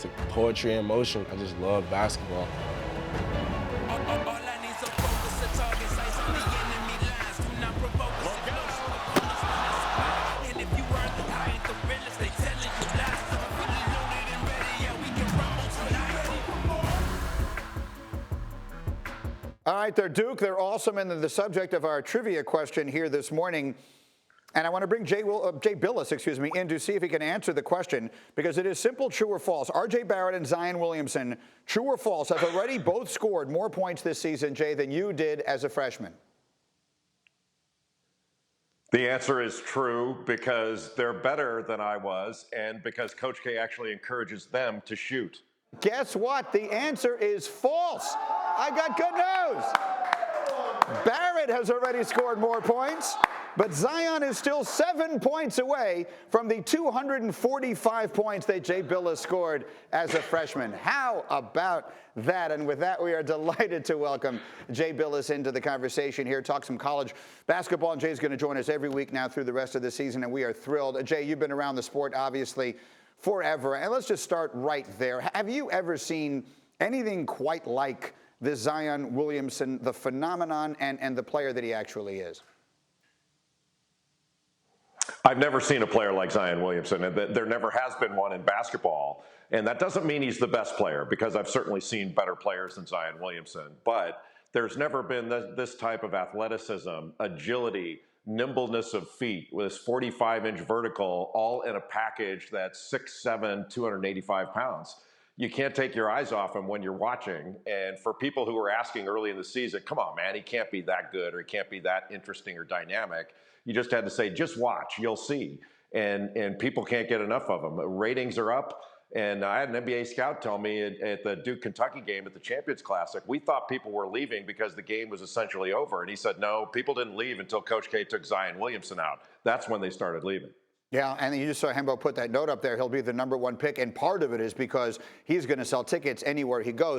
just poetry in motion. I just love basketball. All right, they're Duke, they're awesome, and they're the subject of our trivia question here this morning. And I want to bring Jay Bilas, in to see if he can answer the question, because it is simple, true or false. R.J. Barrett and Zion Williamson, true or false, have already both scored more points this season, Jay, than you did as a freshman. The answer is true, because they're better than I was, and because Coach K actually encourages them to shoot. Guess what? The answer is false. I got good news. Barrett has already scored more points, but Zion is still 7 points away from the 245 points that Jay Bilas scored as a freshman. How about that? And with that, we are delighted to welcome Jay Bilas into the conversation here, talk some college basketball. And Jay's going to join us every week now through the rest of the season, and we are thrilled. Jay, you've been around the sport, obviously, forever. And let's just start right there. Have you ever seen anything quite like this Zion Williamson, the phenomenon and the player that he actually is? I've never seen a player like Zion Williamson, and there never has been one in basketball. And that doesn't mean he's the best player, because I've certainly seen better players than Zion Williamson. But there's never been this type of athleticism, agility, nimbleness of feet with his 45-inch vertical, all in a package that's 6'7", 285 pounds. You can't take your eyes off him when you're watching. And for people who were asking early in the season, come on, man, he can't be that good, or he can't be that interesting or dynamic. You just had to say, just watch, you'll see. And people can't get enough of him. Ratings are up. And I had an NBA scout tell me at the Duke-Kentucky game at the Champions Classic, we thought people were leaving because the game was essentially over. And he said, no, people didn't leave until Coach K took Zion Williamson out. That's when they started leaving. Yeah, and you just saw Hembo put that note up there. He'll be the #1 pick, and part of it is because he's going to sell tickets anywhere he goes.